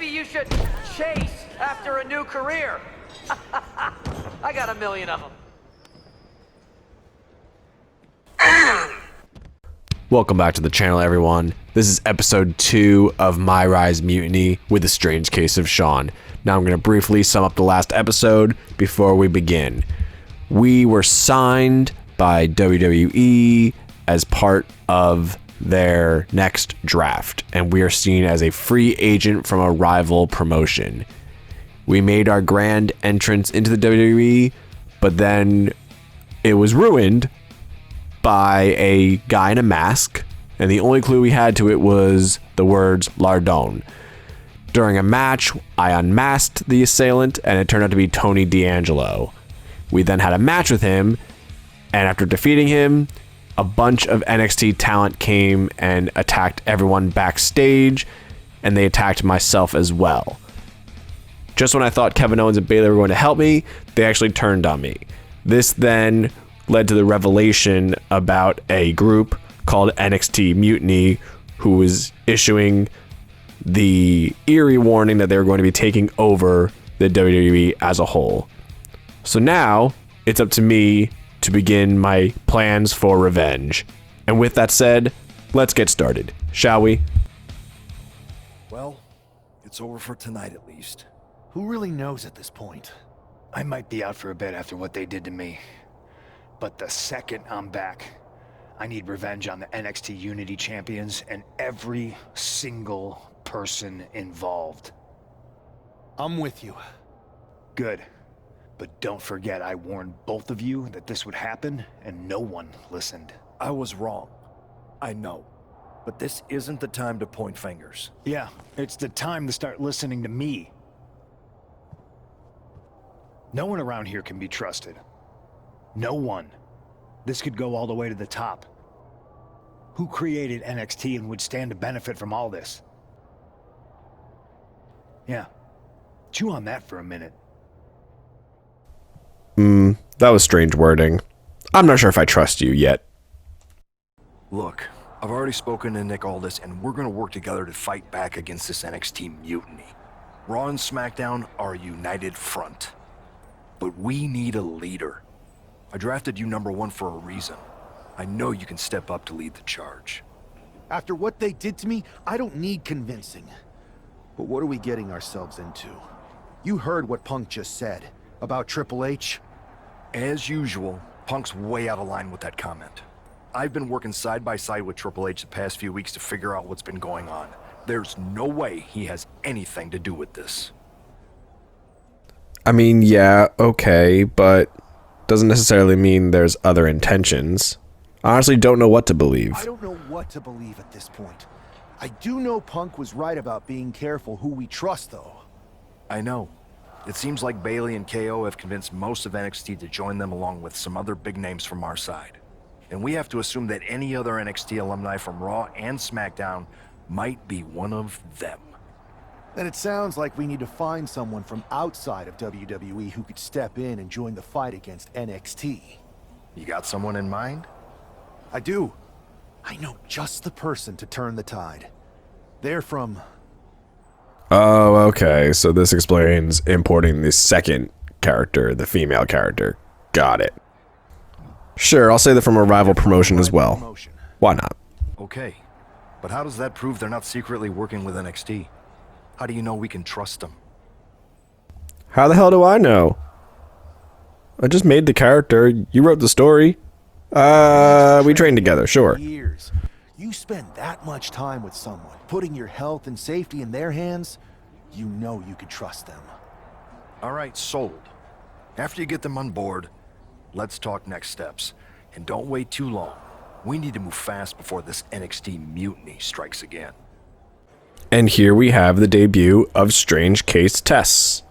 Maybe you should chase after a new career. I got a million of them. Welcome back to the channel, everyone. This is episode 2 of My Rise Mutiny with the Strange Case of Sean. Now I'm going to briefly sum up the last episode before we begin. We were signed by WWE as part of their next draft, and we are seen as a free agent from a rival promotion. We made our grand entrance into the WWE, but then it was ruined by a guy in a mask, and the only clue we had to it was the words Lardone. During a match, I unmasked the assailant, and it turned out to be Tony D'Angelo. We then had a match with him, and after defeating him, a bunch of NXT talent came and attacked everyone backstage, and they attacked myself as well. Just when I thought Kevin Owens and Bayley were going to help me, they actually turned on me. This then led to the revelation about a group called NXT Mutiny, who was issuing the eerie warning that they were going to be taking over the WWE as a whole. So now it's up to me to begin my plans for revenge. And with that said, let's get started, shall we? Well, it's over for tonight at least. Who really knows at this point? I might be out for a bit after what they did to me. But the second I'm back, I need revenge on the NXT Unity Champions and every single person involved. I'm with you. Good. But don't forget I warned both of you that this would happen, and no one listened. I was wrong. I know. But this isn't the time to point fingers. Yeah, it's the time to start listening to me. No one around here can be trusted. No one. This could go all the way to the top. Who created NXT and would stand to benefit from all this? Yeah. Chew on that for a minute. That was strange wording. I'm not sure if I trust you yet. Look, I've already spoken to Nick Aldis, and we're gonna work together to fight back against this NXT mutiny. Raw and SmackDown are a united front. But we need a leader. I drafted you #1 for a reason. I know you can step up to lead the charge. After what they did to me, I don't need convincing. But what are we getting ourselves into? You heard what Punk just said about Triple H. As usual, Punk's way out of line with that comment. I've been working side by side with Triple H the past few weeks to figure out what's been going on. There's no way he has anything to do with this. I mean, yeah, okay, but doesn't necessarily mean there's other intentions. I honestly don't know what to believe. I don't know what to believe at this point. I do know Punk was right about being careful who we trust, though. I know. It seems like Bayley and KO have convinced most of NXT to join them along with some other big names from our side. And we have to assume that any other NXT alumni from Raw and SmackDown might be one of them. Then it sounds like we need to find someone from outside of WWE who could step in and join the fight against NXT. You got someone in mind? I do. I know just the person to turn the tide. They're from... Oh, okay, so this explains importing the second character, the female character. Got it. Sure, I'll say they're from a rival promotion as well. Why not? Okay, but how does that prove they're not secretly working with NXT? How do you know we can trust them? How the hell do I know? I just made the character. You wrote the story. We trained together, sure. Years. You spend that much time with someone, putting your health and safety in their hands, you know you could trust them. All right, sold. After you get them on board, let's talk next steps. And don't wait too long. We need to move fast before this NXT mutiny strikes again. And here we have the debut of Strange Case Tess.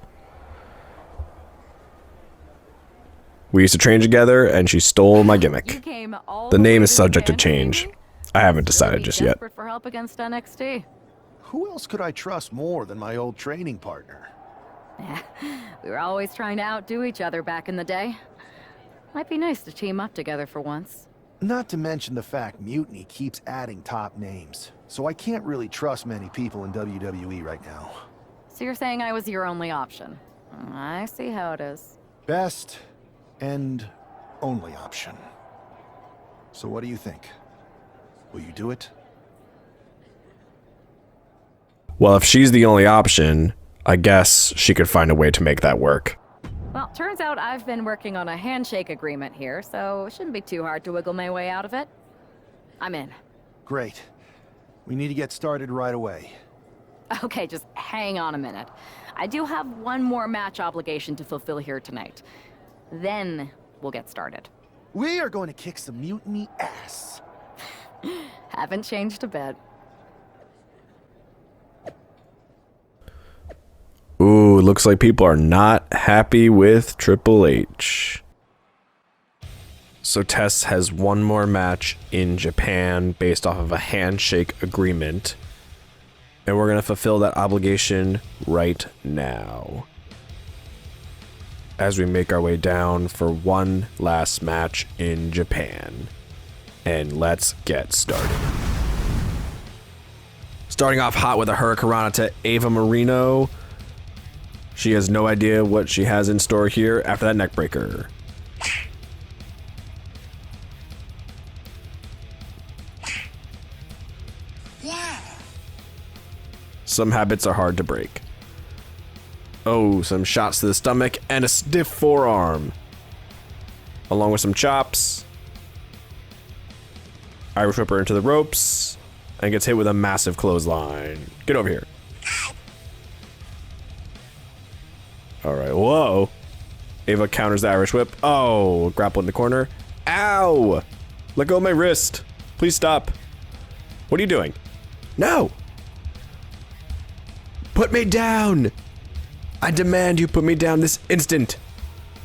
We used to train together, and she stole my gimmick. The name is subject to change. I haven't decided just yet. For help against NXT. Who else could I trust more than my old training partner? We were always trying to outdo each other back in the day. Might be nice to team up together for once. Not to mention the fact Mutiny keeps adding top names, so I can't really trust many people in WWE right now. So you're saying I was your only option? I see how it is. Best and only option. So what do you think? Will you do it? Well, if she's the only option, I guess she could find a way to make that work. Well, turns out I've been working on a handshake agreement here, so it shouldn't be too hard to wiggle my way out of it. I'm in. Great. We need to get started right away. Okay, just hang on a minute. I do have one more match obligation to fulfill here tonight. Then we'll get started. We are going to kick some mutiny ass. Haven't changed a bit. Ooh, looks like people are not happy with Triple H. So Tess has one more match in Japan based off of a handshake agreement. And we're going to fulfill that obligation right now. As we make our way down for one last match in Japan. And let's get started. Starting off hot with a Hurricanrana to Ava Marino. She has no idea what she has in store here after that neckbreaker. Some habits are hard to break. Oh, some shots to the stomach and a stiff forearm. Along with some chops. Irish whip her into the ropes. And gets hit with a massive clothesline. Get over here. Alright, whoa. Ava counters the Irish whip. Oh, grapple in the corner. Ow! Let go of my wrist. Please stop. What are you doing? No! Put me down! I demand you put me down this instant.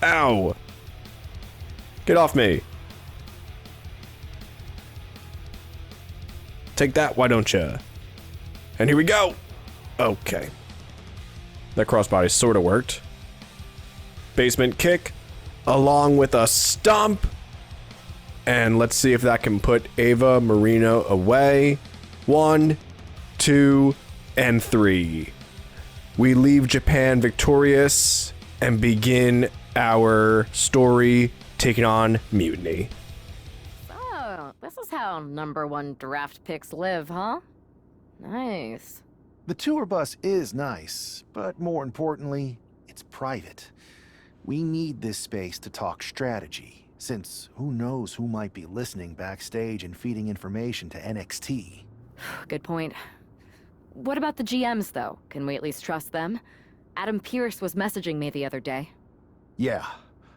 Ow! Get off me. Take that, why don't you? And here we go. Okay. That crossbody sort of worked. Basement kick, along with a stomp. And let's see if that can put Ava Marino away. 1, 2, and 3. We leave Japan victorious and begin our story taking on Mutiny. So, this is how #1 draft picks live, huh? Nice. The tour bus is nice, but more importantly, it's private. We need this space to talk strategy, since who knows who might be listening backstage and feeding information to NXT. Good point. What about the GMs, though? Can we at least trust them? Adam Pearce was messaging me the other day. Yeah,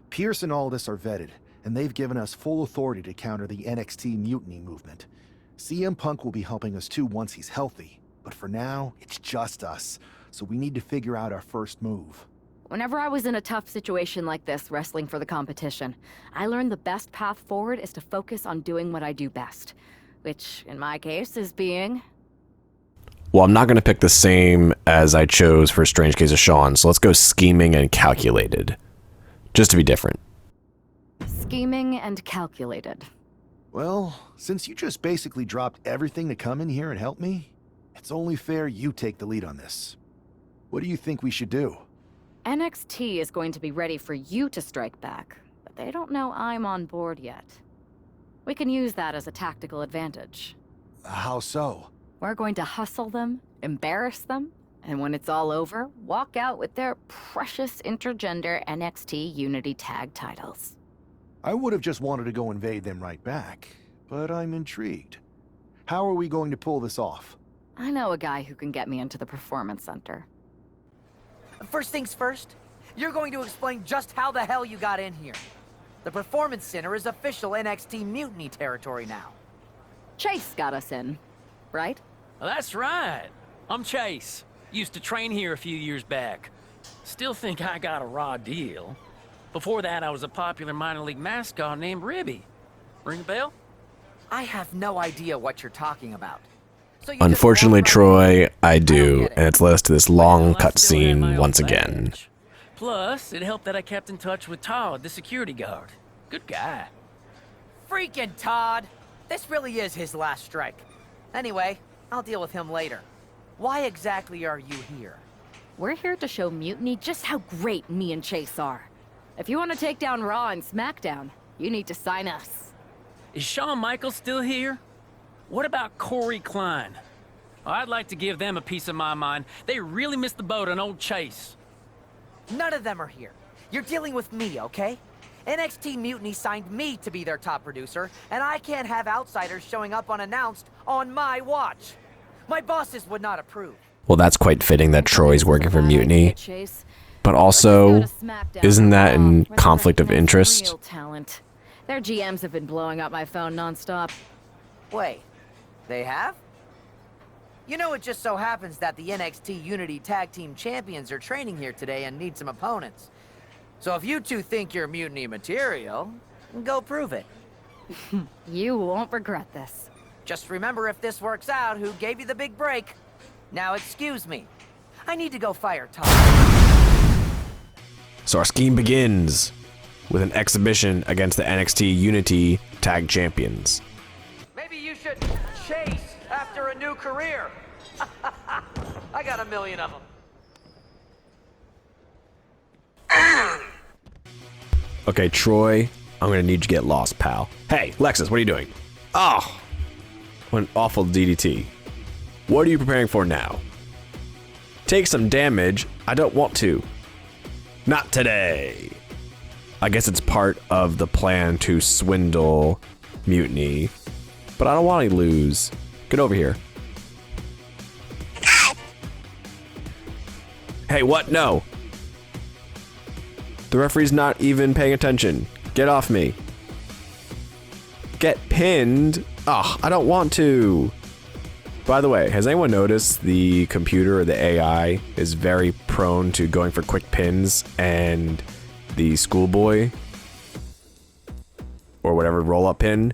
Pierce and Aldis are vetted, and they've given us full authority to counter the NXT mutiny movement. CM Punk will be helping us too once he's healthy, but for now, it's just us, so we need to figure out our first move. Whenever I was in a tough situation like this, wrestling for the competition, I learned the best path forward is to focus on doing what I do best. Which, in my case, is being... Well, I'm not going to pick the same as I chose for Strange Case of Sean, so let's go scheming and calculated. Just to be different. scheming and calculated. Well, since you just basically dropped everything to come in here and help me, it's only fair you take the lead on this. What do you think we should do? NXT is going to be ready for you to strike back, but they don't know I'm on board yet. We can use that as a tactical advantage. How so? We're going to hustle them, embarrass them, and when it's all over, walk out with their precious intergender NXT Unity Tag titles. I would have just wanted to go invade them right back, but I'm intrigued. How are we going to pull this off? I know a guy who can get me into the Performance Center. First things first, you're going to explain just how the hell you got in here. The Performance Center is official NXT Mutiny territory now. Chase got us in, right? Well, that's right. I'm Chase. Used to train here a few years back. Still think I got a raw deal. Before that, I was a popular minor league mascot named Ribby. Ring a bell? I have no idea what you're talking about. So you Unfortunately, just walk around- Troy, I do, get it. and it's led us to this long Well, I still had my cutscene old once again. badge. Plus, it helped that I kept in touch with Todd, the security guard. Good guy. Freaking Todd! This really is his last strike. Anyway, I'll deal with him later. Why exactly are you here? We're here to show Mutiny just how great me and Chase are. If you want to take down Raw and SmackDown, you need to sign us. Is Shawn Michaels still here? What about Corey Klein? I'd like to give them a piece of my mind. They really missed the boat on old Chase. None of them are here. You're dealing with me, okay? NXT Mutiny signed me to be their top producer, and I can't have outsiders showing up unannounced on my watch. My bosses would not approve. Well, that's quite fitting that Troy's working for Mutiny. Chase. But also, isn't that in conflict of interest? Real talent. Their GMs have been blowing up my phone nonstop. Wait, they have? You know, it just so happens that the NXT Unity Tag Team Champions are training here today and need some opponents. So if you two think you're Mutiny material, go prove it. You won't regret this. Just remember, if this works out, who gave you the big break? Now excuse me. I need to go fire Todd. So our scheme begins with an exhibition against the NXT Unity Tag Champions. Maybe you should chase after a new career. I got 1 million of them. Okay, Troy, I'm gonna need you to get lost, pal. Hey, Lexus, what are you doing? Oh, what an awful DDT. What are you preparing for now? Take some damage. I don't want to. Not today. I guess it's part of the plan to swindle Mutiny, but I don't want to lose. Get over here. Hey, what? No. The referee's not even paying attention. Get off me. Get pinned. Ugh, I don't want to. By the way, has anyone noticed the computer or the AI is very prone to going for quick pins, and the schoolboy or whatever roll-up pin?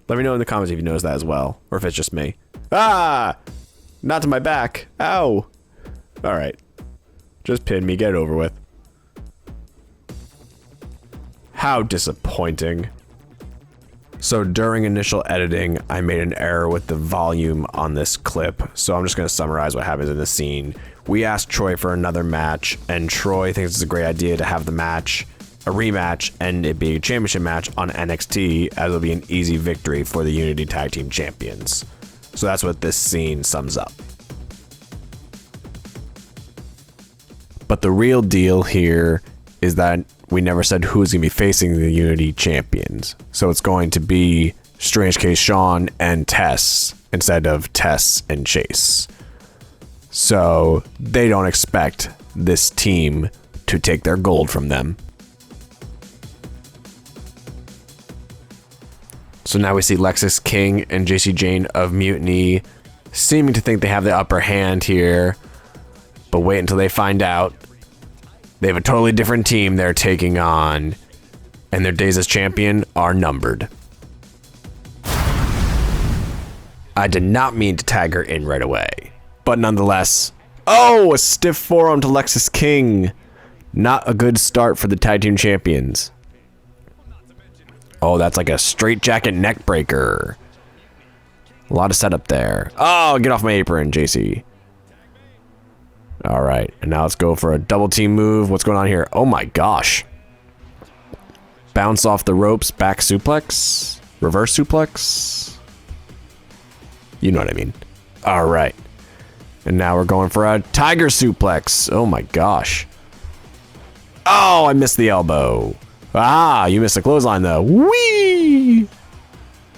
Let me know in the comments if you noticed that as well, or if it's just me. Ah! Not to my back. Ow. All right. Just pin me. Get it over with. How disappointing. So during initial editing, I made an error with the volume on this clip, so I'm just going to summarize what happens in the scene. We asked Troy for another match, and Troy thinks it's a great idea to have the match, a rematch, and it be a championship match on NXT, as it'll be an easy victory for the Unity Tag Team Champions. So that's what this scene sums up. But the real deal here is that we never said who's going to be facing the Unity Champions. So it's going to be Strange Case Sean and Tess instead of Tess and Chase. So they don't expect this team to take their gold from them. So now we see Lexus King and JC Jane of Mutiny seeming to think they have the upper hand here. But wait until they find out. They have a totally different team they're taking on, and their days as champion are numbered. I did not mean to tag her in right away, but nonetheless, oh, a stiff forearm to Lexus King. Not a good start for the tag team champions. Oh, that's like a straitjacket neck breaker. A lot of setup there. Oh, get off my apron, JC. All right, and now let's go for a double team move. What's going on here? Oh my gosh. Bounce off the ropes, back suplex, reverse suplex. You know what I mean. All right. And now we're going for a tiger suplex. Oh my gosh. Oh, I missed the elbow. Ah, you missed the clothesline though. Whee!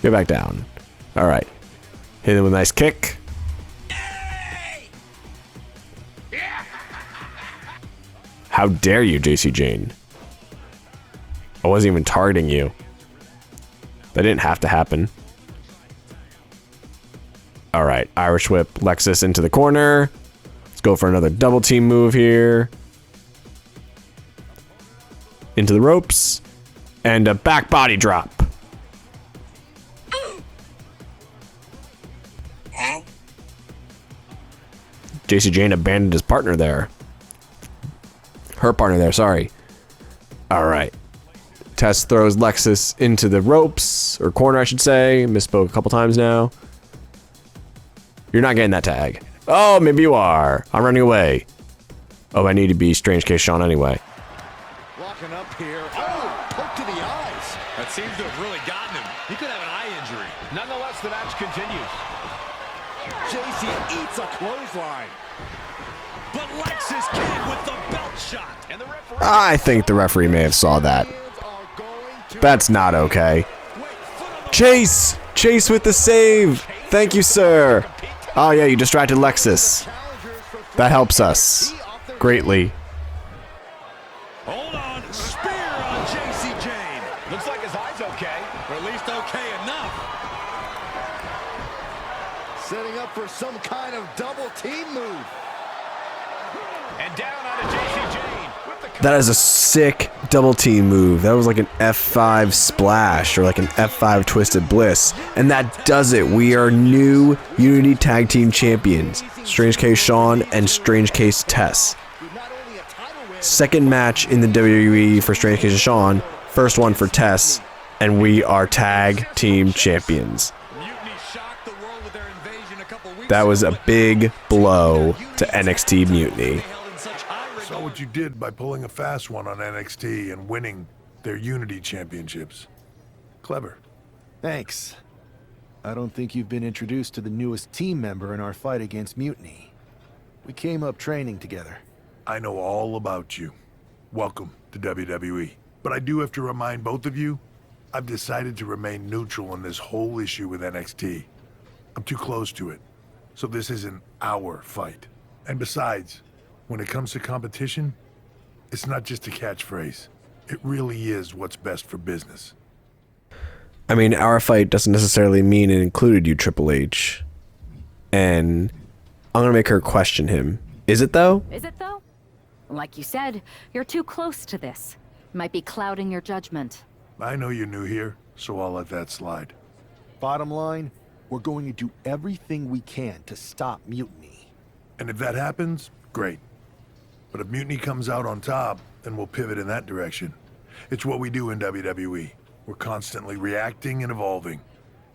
Get back down. All right. Hit him with a nice kick. How dare you, JC Jane? I wasn't even targeting you. That didn't have to happen. All right, Irish whip Lexus into the corner. Let's go for another double team move here. Into the ropes. And a back body drop. JC Jane abandoned his partner there. Her partner there, sorry. All right. Tess throws Lexus into the ropes, or corner, I should say. Misspoke a couple times now. You're not getting that tag. Oh, maybe you are. I'm running away. Oh, I need to be Strange Case Sean anyway. Walking up here. Oh, poke to the eyes. That seems to have really gotten him. He could have an eye injury. Nonetheless, the match continues. JC eats a clothesline. But Lexus King with the belt shot. And the referee... I think the referee may have saw that. That's not okay. Chase! Chase with the save! Thank you, sir! Oh yeah, you distracted Lexus. That helps us greatly. Hold on. Spear on JC Jane. Looks like his eye's okay. Or at least okay enough. Setting up for some kind of double team move. And down onto JC Jane. That is a sick double team move. That was like an F5 splash or like an F5 twisted bliss. And that does it. We are new Unity Tag Team Champions. Strange Case Sean and Strange Case Tess. Second match in the WWE for Strange Case Sean. First one for Tess. And we are Tag Team Champions. That was a big blow to NXT Mutiny. Saw what you did by pulling a fast one on NXT and winning their Unity championships. Clever. Thanks. I don't think you've been introduced to the newest team member in our fight against Mutiny. We came up training together. I know all about you. Welcome to WWE. But I do have to remind both of you, I've decided to remain neutral in this whole issue with NXT. I'm too close to it. So this isn't our fight. And besides, when it comes to competition, it's not just a catchphrase. It really is what's best for business. I mean, our fight doesn't necessarily mean it included you, Triple H. And I'm gonna make her question him. Is it though? Is it though? Like you said, you're too close to this. Might be clouding your judgment. I know you're new here, so I'll let that slide. Bottom line, we're going to do everything we can to stop Mutiny. And if that happens, great. But if Mutiny comes out on top, then we'll pivot in that direction. It's what we do in WWE. We're constantly reacting and evolving.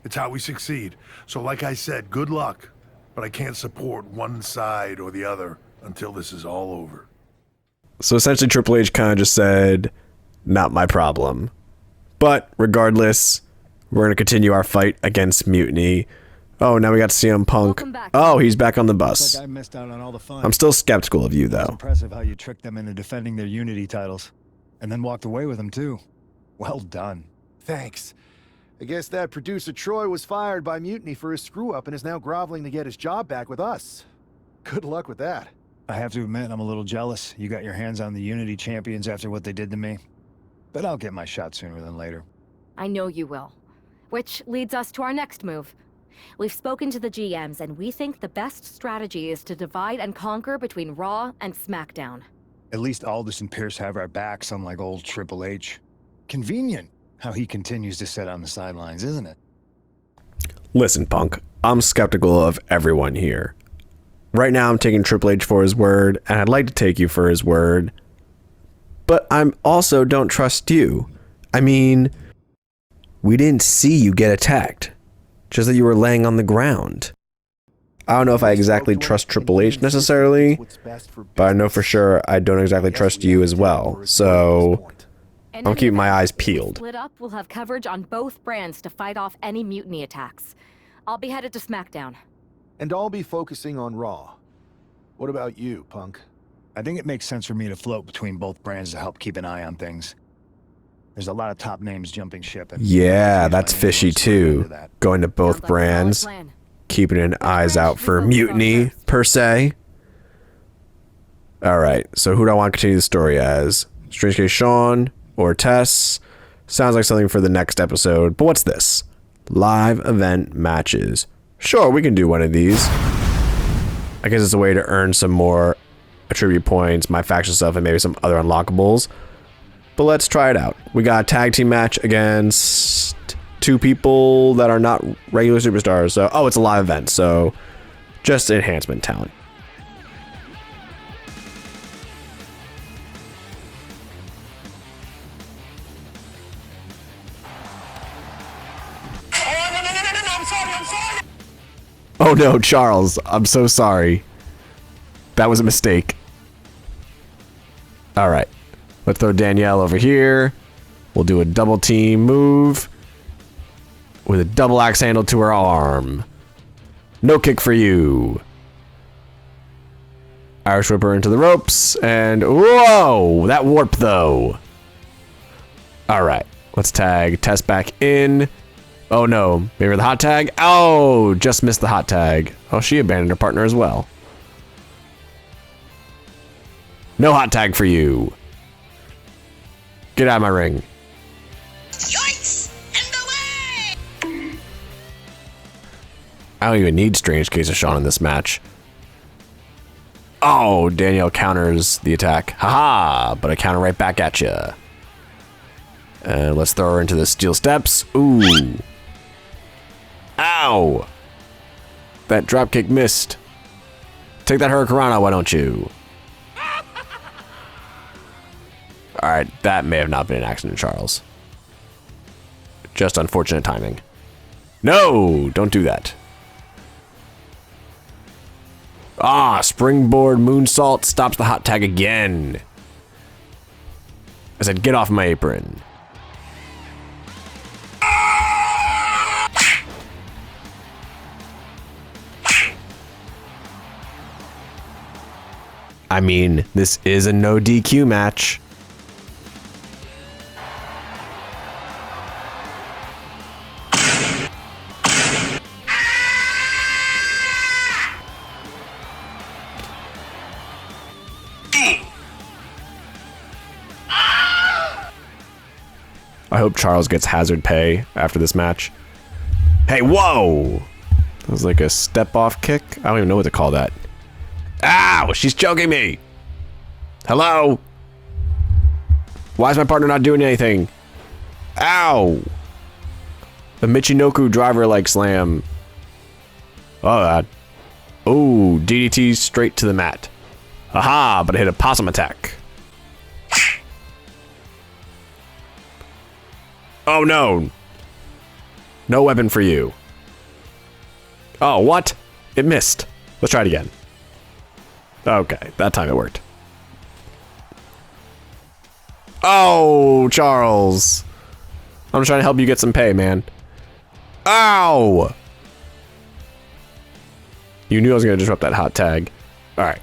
It's how we succeed. So like I said, good luck. But I can't support one side or the other until this is all over. So essentially Triple H kind of just said, not my problem. But regardless, we're going to continue our fight against Mutiny. Oh, now we got CM Punk. Oh, he's back on the bus. Like I missed out on all the fun. I'm still skeptical of you, It's though. impressive how you tricked them into defending their Unity titles. And then walked away with them, too. Well done. Thanks. I guess that producer Troy was fired by Mutiny for his screw-up and is now groveling to get his job back with us. Good luck with that. I have to admit, I'm a little jealous. You got your hands on the Unity champions after what they did to me. But I'll get my shot sooner than later. I know you will. Which leads us to our next move. We've spoken to the GMs, and we think the best strategy is to divide and conquer between Raw and SmackDown. At least Aldous and Pierce have our backs, unlike old Triple H. Convenient how he continues to sit on the sidelines, isn't it? Listen, Punk, I'm skeptical of everyone here. Right now, I'm taking Triple H for his word, and I'd like to take you for his word. But I'm also don't trust you. I mean, we didn't see you get attacked. Just that you were laying on the ground. I don't know if I exactly trust Triple H necessarily, but I know for sure I don't exactly trust you as well. So I'm keeping my eyes peeled. Split up, we'll have coverage on both brands to fight off any Mutiny attacks. I'll be headed to SmackDown. And I'll be focusing on Raw. What about you, Punk? I think it makes sense for me to float between both brands to help keep an eye on things. There's a lot of top names jumping ship. And Yeah, that's fishy too. Going to both Sounds like a solid brands, plan. keeping an eyes out for Mutiny, per se. Alright, so who do I want to continue the story as? Strange Case Sean or Tess? Sounds like something for the next episode, but what's this? Live event matches. Sure, we can do one of these. I guess it's a way to earn some more attribute points, my faction stuff, and maybe some other unlockables. But let's try it out. We got a tag team match against two people that are not regular superstars. So, oh, it's a live event, so just enhancement talent. Oh no, Charles, I'm so sorry. That was a mistake. All right. Let's throw Danielle over here. We'll do a double team move with a double axe handle to her arm. No kick for you. Irish whip her into the ropes. And whoa, that warp though. All right. Let's tag Tess back in. Oh no, maybe the hot tag. Oh, just missed the hot tag. Oh, she abandoned her partner as well. No hot tag for you. Get out of my ring. Yikes! In the way! I don't even need strange case of Sean in this match. Oh, Danielle counters the attack. Haha, but I counter right back at you. And let's throw her into the steel steps. Ooh. Ow. That dropkick missed. Take that Hurricanrana, why don't you? Alright, that may have not been an accident, Charles. Just unfortunate timing. No, don't do that. Ah, springboard moonsault stops the hot tag again. I said, get off my apron. I mean, this is a no DQ match. I hope Charles gets hazard pay after this match. Hey, whoa! That was like a step-off kick. I don't even know what to call that. Ow! She's choking me! Hello? Why is my partner not doing anything? Ow! The Michinoku driver-like slam. Oh, God. Oh, DDT straight to the mat. Aha, but I hit a possum attack. Oh, no. No weapon for you. Oh, what? It missed. Let's try it again. Okay, that time it worked. Oh, Charles. I'm trying to help you get some pay, man. Ow! You knew I was going to disrupt that hot tag. All right.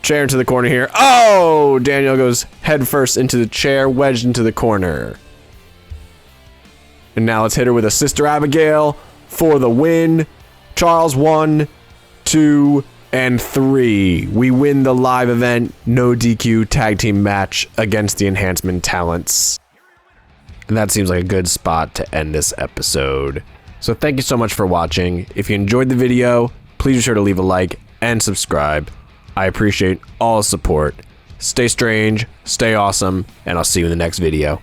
Chair into the corner here. Oh! Daniel goes head first into the chair, wedged into the corner. And now let's hit her with a Sister Abigail for the win. Charles, 1, 2, and 3. We win the live event, no DQ tag team match against the Enhancement Talents. And that seems like a good spot to end this episode. So thank you so much for watching. If you enjoyed the video, please be sure to leave a like and subscribe. I appreciate all the support. Stay strange, stay awesome, and I'll see you in the next video.